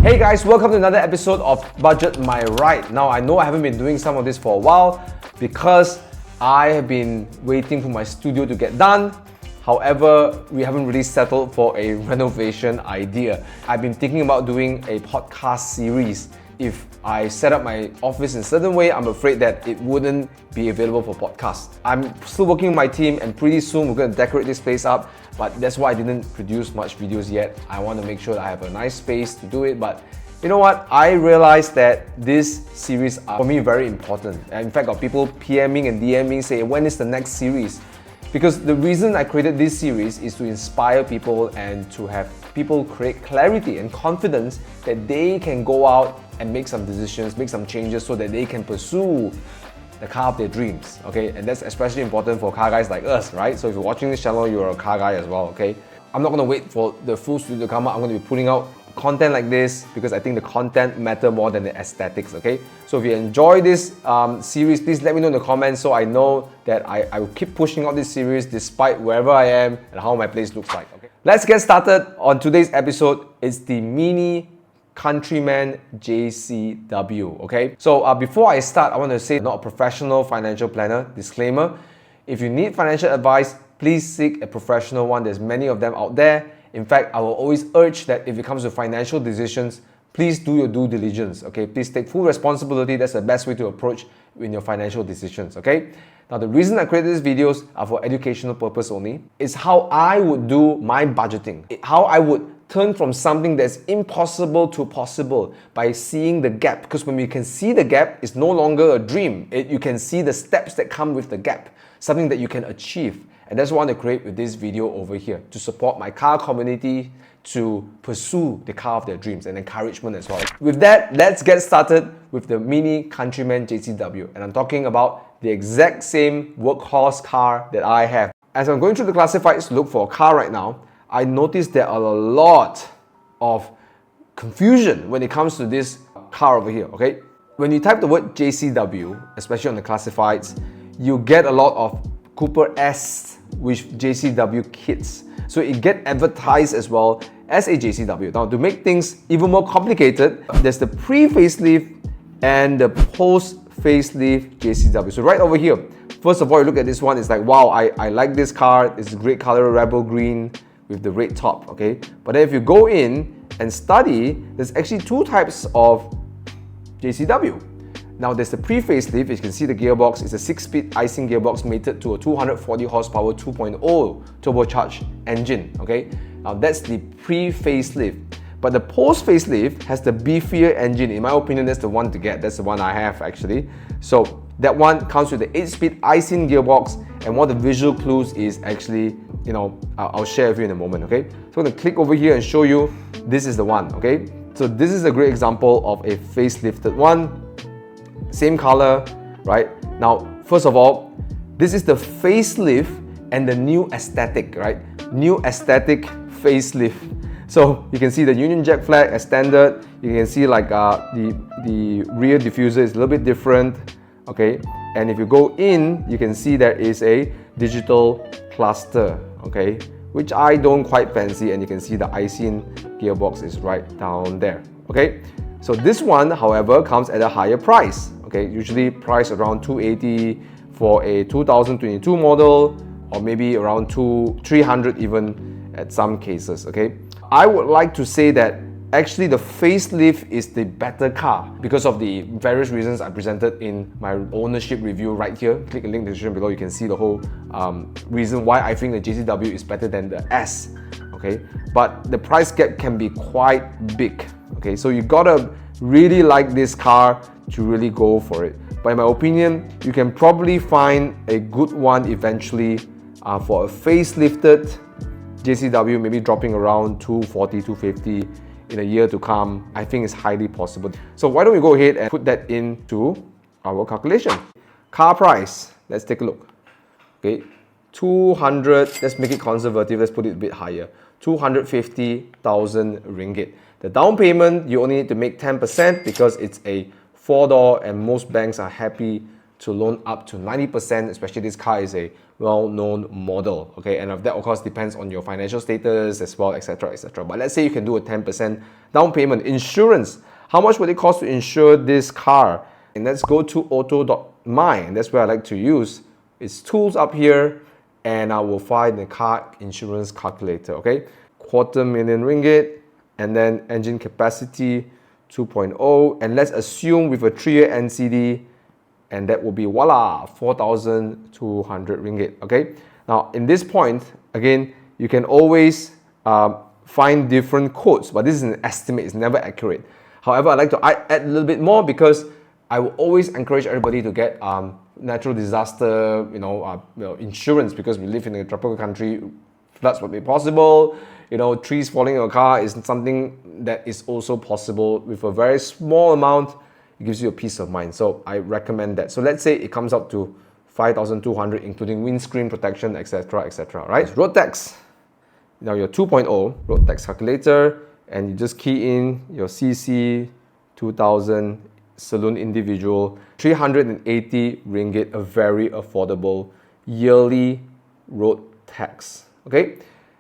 Hey guys, welcome to another episode of Budget My Ride. Now I know I haven't been doing some of this for a while because I have been waiting for my studio to get done. However, we haven't really settled for a renovation idea. I've been thinking about doing a podcast series. If I set up my office in a certain way, I'm afraid that it wouldn't be available for podcast. I'm still working with my team and pretty soon we're going to decorate this place up, but that's why I didn't produce much videos yet. I want to make sure that I have a nice space to do it, but you know what? I realized that this series are for me very important. In fact, got people PMing and DMing saying, when is the next series? Because the reason I created this series is to inspire people and to have people create clarity and confidence that they can go out and make some decisions, make some changes so that they can pursue the car of their dreams, okay? And that's especially important for car guys like us, right? So if you're watching this channel, you're a car guy as well, okay? I'm not gonna wait for the full studio to come out. I'm gonna be putting out content like this because I think the content matter more than the aesthetics, okay? So if you enjoy this series, please let me know in the comments so I know that I will keep pushing out this series despite wherever I am and how my place looks like, okay? Let's get started on today's episode. It's the Mini Countryman JCW, okay? So before I start, I want to say I'm not a professional financial planner, disclaimer. If you need financial advice, please seek a professional one. There's many of them out there. In fact, I will always urge that if it comes to financial decisions, please do your due diligence, okay? Please take full responsibility. That's the best way to approach in your financial decisions, okay? Now, the reason I created these videos are for educational purpose only. It's how I would do my budgeting, how I would turn from something that's impossible to possible by seeing the gap. Because when we can see the gap, it's no longer a dream. You can see the steps that come with the gap, something that you can achieve. And that's what I want to create with this video over here, to support my car community to pursue the car of their dreams and encouragement as well. With that, let's get started with the Mini Countryman JCW. And I'm talking about the exact same workhorse car that I have. As I'm going through the classifieds to look for a car right now, I noticed there are a lot of confusion when it comes to this car over here, okay? When you type the word JCW, especially on the classifieds, you get a lot of Cooper S with JCW kits. So it gets advertised as well as a JCW. Now, to make things even more complicated, there's the pre-facelift and the post-facelift JCW. So right over here, first of all, you look at this one, it's like, wow, I like this car. It's a great color, rebel green with the red top, okay? But then if you go in and study, there's actually two types of JCW. Now there's the pre-facelift. You can see the gearbox is a 6-speed icing gearbox mated to a 240 horsepower 2.0 turbocharged engine, okay? Now that's the pre-facelift. But the post-facelift has the beefier engine. In my opinion, that's the one to get. That's the one I have actually. So that one comes with the 8-speed icing gearbox, and one of the visual clues is actually, I'll share with you in a moment, okay? So I'm gonna click over here and show you, this is the one, okay? So this is a great example of a facelifted one. Same color, right? Now, first of all, this is the facelift and the new aesthetic, right? New aesthetic facelift. So you can see the Union Jack flag as standard. You can see like the rear diffuser is a little bit different, okay? And if you go in, you can see there is a digital cluster, okay? Which I don't quite fancy, and you can see the icing gearbox is right down there, okay? So this one, however, comes at a higher price, okay? Usually priced around $280 for a 2022 model, or maybe around $300 even at some cases, okay? I would like to say that actually the facelift is the better car because of the various reasons I presented in my ownership review right here. Click the link in the description below, you can see the whole reason why I think the JCW is better than the S, okay? But the price gap can be quite big, okay? So you gotta really like this car to really go for it. But in my opinion, you can probably find a good one eventually for a facelifted JCW, maybe dropping around $240, $250 in a year to come. I think it's highly possible. So why don't we go ahead and put that into our calculation. Car price, let's take a look. Okay, 200, let's make it conservative, let's put it a bit higher. 250,000 ringgit. The down payment, you only need to make 10% because it's a 4-door and most banks are happy to loan up to 90%, especially this car is a well-known model, okay? And that of course depends on your financial status as well, etc., etc. But let's say you can do a 10% down payment. Insurance, how much would it cost to insure this car? And let's go to auto.my, and that's where I like to use. It's tools up here, and I will find the car insurance calculator, okay? ~250,000 ringgit, and then engine capacity 2.0, and let's assume with a 3-year NCD, and that will be voila, 4,200 ringgit, okay? Now, in this point, again, you can always find different quotes, but this is an estimate, it's never accurate. However, I like to add a little bit more because I will always encourage everybody to get natural disaster, insurance, because we live in a tropical country. Floods would be possible. Trees falling in your car is something that is also possible. With a very small amount, it gives you a peace of mind. So I recommend that. So let's say it comes up to 5,200, including windscreen protection, etc., etc. Right? Road tax. Now your 2.0 road tax calculator, and you just key in your CC 2000 saloon individual, 380 ringgit, a very affordable yearly road tax. Okay.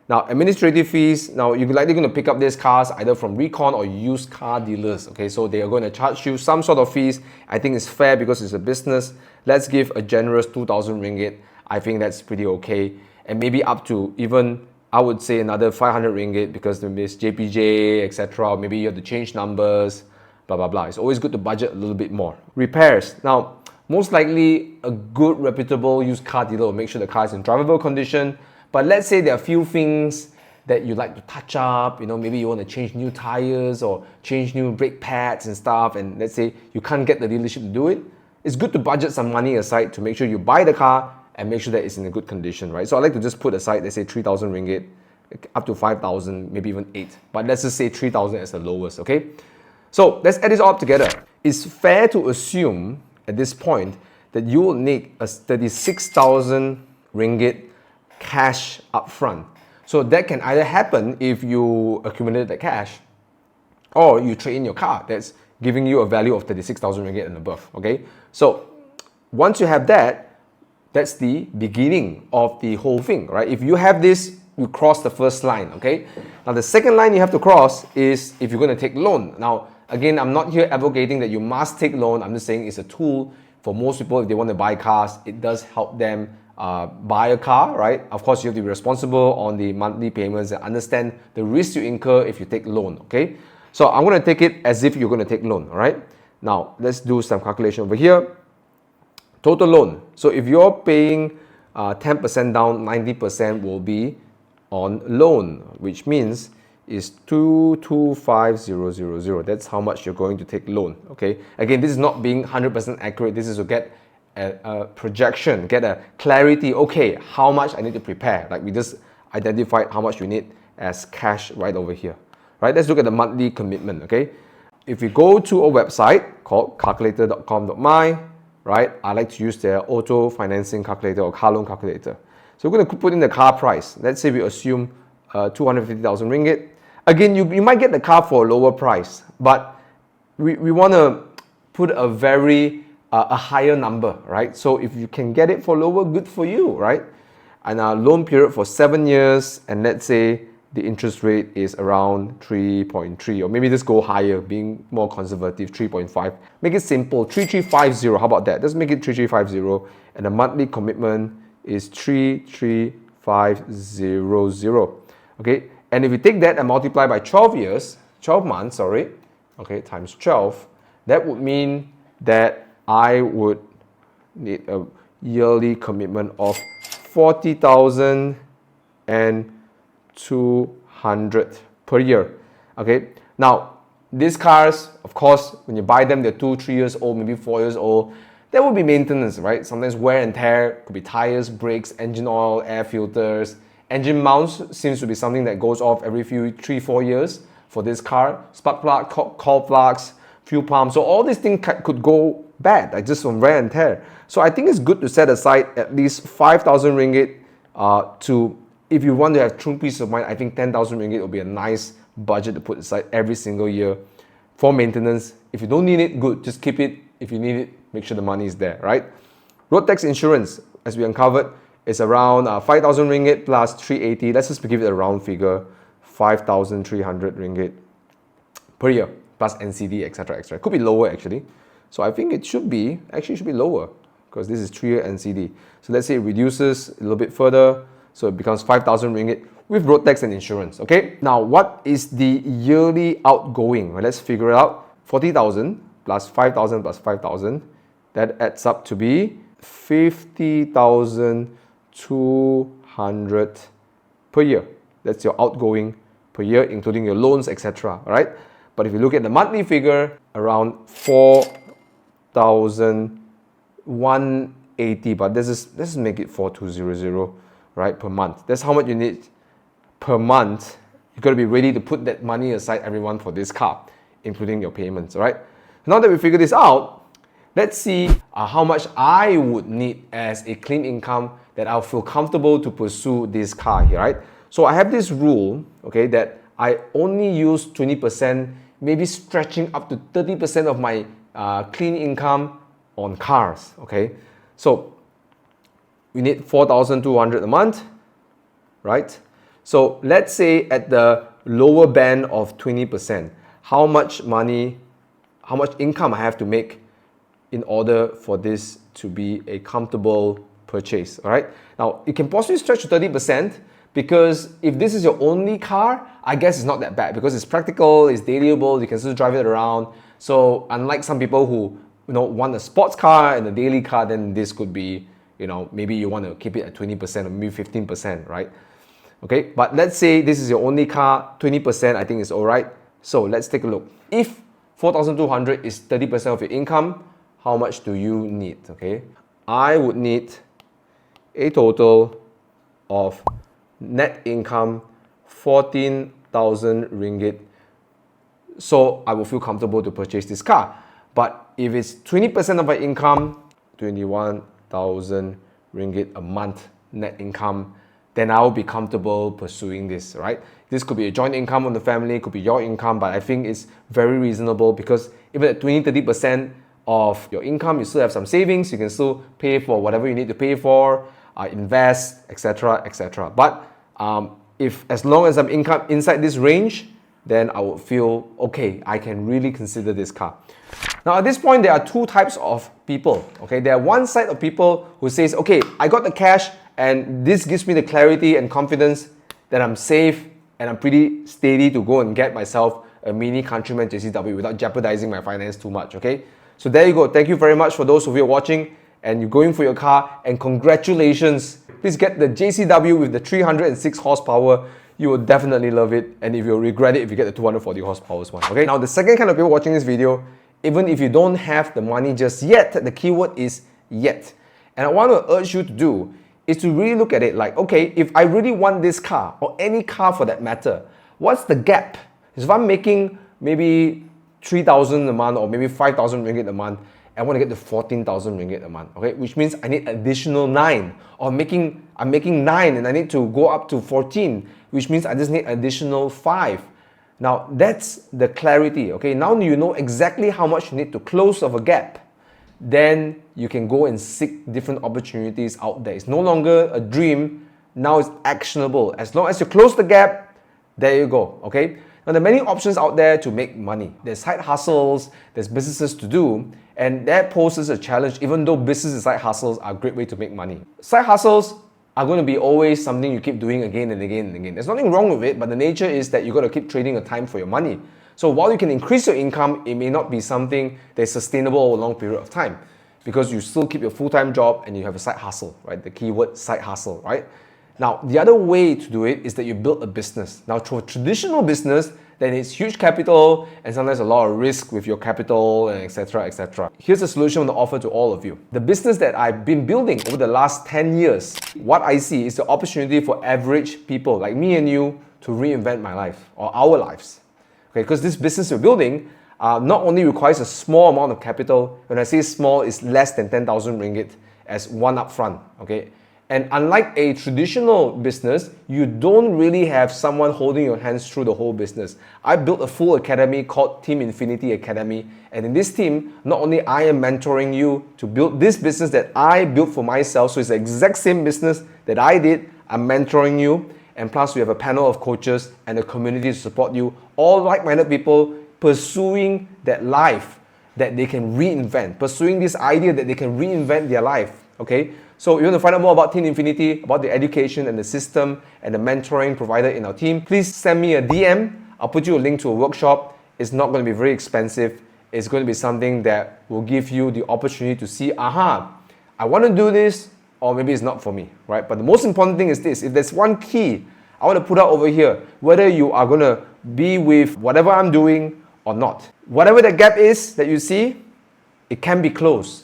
Now, administrative fees. Now, you're likely going to pick up these cars either from recon or used car dealers. Okay, so they are going to charge you some sort of fees. I think it's fair because it's a business. Let's give a generous 2,000 ringgit. I think that's pretty okay. And maybe up to even, I would say, another 500 ringgit because there's JPJ, etc. Maybe you have to change numbers, blah, blah, blah. It's always good to budget a little bit more. Repairs. Now, most likely a good, reputable used car dealer will make sure the car is in drivable condition. But let's say there are a few things that you like to touch up, maybe you want to change new tires or change new brake pads and stuff, and let's say you can't get the dealership to do it. It's good to budget some money aside to make sure you buy the car and make sure that it's in a good condition, right? So I like to just put aside, let's say 3,000 ringgit, up to 5,000, maybe even 8. But let's just say 3,000 as the lowest, okay? So let's add this all up together. It's fair to assume at this point that you will need a 36,000 ringgit cash upfront. So that can either happen if you accumulate the cash or you trade in your car that's giving you a value of 36,000 ringgit and above, okay? So once you have that, that's the beginning of the whole thing, right? If you have this, you cross the first line, okay? Now the second line you have to cross is if you're going to take loan. Now, again, I'm not here advocating that you must take loan. I'm just saying it's a tool for most people. If they want to buy cars, it does help them buy a car, right? Of course, you have to be responsible on the monthly payments and understand the risk you incur if you take loan, okay? So I'm going to take it as if you're going to take loan, all right? Now, let's do some calculation over here. Total loan. So if you're paying 10% down, 90% will be on loan, which means is 225,000. That's how much you're going to take loan, okay? Again, this is not being 100% accurate. This is to get a projection, get a clarity, okay, how much I need to prepare. Like we just identified how much you need as cash right over here, right? Let's look at the monthly commitment, okay? If you go to a website called calculator.com.my, right? I like to use their auto financing calculator or car loan calculator. So we're going to put in the car price. Let's say we assume 250,000 ringgit. Again, you might get the car for a lower price, but we want to put a very a higher number, right? So if you can get it for lower, good for you, right? And our loan period for 7 years, and let's say the interest rate is around 3.3, or maybe just go higher, being more conservative, 3.5. Make it simple, 3350. How about that? Let's make it 3350, and the monthly commitment is 33500. Okay, and if you take that and multiply by 12 months, okay, times 12, that would mean that I would need a yearly commitment of 40,200 per year. Okay. Now, these cars, of course, when you buy them, they're 2-3 years old, maybe 4 years old. There will be maintenance, right? Sometimes wear and tear, could be tires, brakes, engine oil, air filters. Engine mounts seems to be something that goes off every 3-4 years for this car. Spark plug, coil plugs, fuel pump. So all these things could go bad, like just from wear and tear. So I think it's good to set aside at least 5,000 ringgit to, if you want to have true peace of mind, I think 10,000 ringgit will be a nice budget to put aside every single year for maintenance. If you don't need it, good, just keep it. If you need it, make sure the money is there, right? Road tax insurance, as we uncovered, is around 5,000 ringgit plus 380. Let's just give it a round figure, 5,300 ringgit per year plus NCD, etc., etc. Could be lower actually. So I think it should be lower because this is 3-year NCD. So let's say it reduces a little bit further, so it becomes 5,000 ringgit with road tax and insurance. Okay. Now, what is the yearly outgoing? Well, let's figure it out. 40,000 plus 5,000 plus 5,000. That adds up to be 50,200 per year. That's your outgoing per year, including your loans, etc. All right. But if you look at the monthly figure, around 4,180. But let's make it 4,200, right, per month. That's how much you need per month. You got to be ready to put that money aside every month for this car, including your payments. All right. Now that we figure this out, let's see how much I would need as a clean income that I'll feel comfortable to pursue this car here, right? So I have this rule, okay, that I only use 20%, maybe stretching up to 30% of my clean income on cars, okay? So we need 4,200 a month, right? So let's say at the lower band of 20%, how much income I have to make in order for this to be a comfortable purchase, all right? Now, it can possibly stretch to 30% because if this is your only car, I guess it's not that bad because it's practical, it's dailyable, you can still drive it around. So unlike some people who want a sports car and a daily car, then this could be, maybe you want to keep it at 20% or maybe 15%, right? Okay, but let's say this is your only car, 20% I think is all right. So let's take a look. If 4,200 is 30% of your income, how much do you need? Okay, I would need a total of net income 14,000 ringgit. So I will feel comfortable to purchase this car. But if it's 20% of my income, 21,000 ringgit a month net income, then I'll be comfortable pursuing this, right? This could be a joint income on the family, could be your income, but I think it's very reasonable because even at 20-30% of your income, you still have some savings, you can still pay for whatever you need to pay for, invest, etc., etc. But if as long as I'm income inside this range, then I would feel okay, I can really consider this car. Now at this point, there are two types of people. Okay, there are one side of people who says, okay, I got the cash and this gives me the clarity and confidence that I'm safe and I'm pretty steady to go and get myself a Mini Countryman JCW without jeopardizing my finance too much. Okay, so there you go. Thank you very much for those of you watching and you're going for your car, and congratulations. Please get the JCW with the 306 horsepower. You will definitely love it, and if you'll regret it if you get the 240 horsepower one. Okay, now the second kind of people watching this video, even if you don't have the money just yet, the keyword is yet. And I want to urge you to do is to really look at it like, okay, if I really want this car, or any car for that matter, what's the gap? If I'm making maybe 3,000 a month or maybe 5,000 ringgit a month, I want to get to 14,000 ringgit a month, okay? Which means I need additional 9. Or I'm making 9 and I need to go up to 14, which means I just need additional 5. Now that's the clarity, okay? Now you know exactly how much you need to close of a gap. Then you can go and seek different opportunities out there. It's no longer a dream, now it's actionable. As long as you close the gap, there you go, okay? Now there are many options out there to make money. There's side hustles, there's businesses to do, and that poses a challenge even though business and side hustles are a great way to make money. Side hustles are going to be always something you keep doing again and again and again. There's nothing wrong with it, but the nature is that you've got to keep trading your time for your money. So while you can increase your income, it may not be something that's sustainable over a long period of time because you still keep your full-time job and you have a side hustle, right? The keyword side hustle, right? Now, the other way to do it is that you build a business. Now, through a traditional business, then it's huge capital and sometimes a lot of risk with your capital and etc. etc. Here's a solution I want to offer to all of you. The business that I've been building over the last 10 years, what I see is the opportunity for average people like me and you to reinvent my life or our lives. Okay, because this business you're building not only requires a small amount of capital. When I say small, it's less than 10,000 ringgit as one upfront. Okay, And unlike a traditional business, you don't really have someone holding your hands through the whole business. I built a full academy called Team Infinity Academy. And in this team, not only I am mentoring you to build this business that I built for myself, so it's the exact same business that I did, I'm mentoring you. And plus we have a panel of coaches and a community to support you, all like-minded people pursuing that life that they can reinvent, pursuing this idea that they can reinvent their life, okay? So if you want to find out more about Team Infinity, about the education and the system and the mentoring provided in our team, please send me a DM. I'll put you a link to a workshop. It's not going to be very expensive. It's going to be something that will give you the opportunity to see, aha, I want to do this, or maybe it's not for me, right? But the most important thing is this. If there's one key I want to put out over here, whether you are going to be with whatever I'm doing or not, whatever the gap is that you see, it can be closed,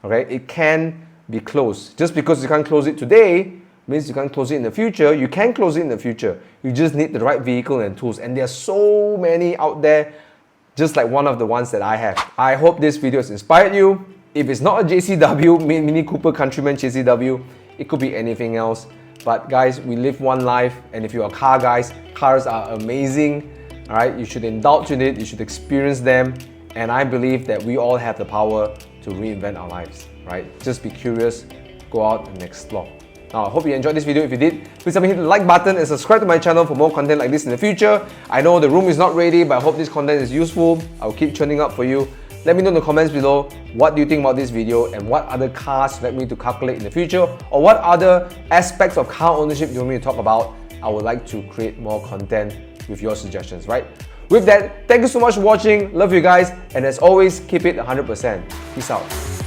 okay? It can be closed. Just because you can't close it today means you can't close it in the future. You can close it in the future. You just need the right vehicle and tools. And there are so many out there, just like one of the ones that I have. I hope this video has inspired you. If it's not a JCW, Mini Cooper Countryman JCW, it could be anything else. But guys, we live one life, and if you're a car guys, cars are amazing. All right, you should indulge in it, you should experience them, and I believe that we all have the power to reinvent our lives, right? Just be curious, go out and explore. Now, I hope you enjoyed this video. If you did, please help me hit the like button and subscribe to my channel for more content like this in the future. I know the room is not ready, but I hope this content is useful. I'll keep churning up for you. Let me know in the comments below, what do you think about this video and what other cars you'd like me to calculate in the future, or what other aspects of car ownership you want me to talk about. I would like to create more content with your suggestions, right? With that, thank you so much for watching. Love you guys. And as always, keep it 100%. Peace out.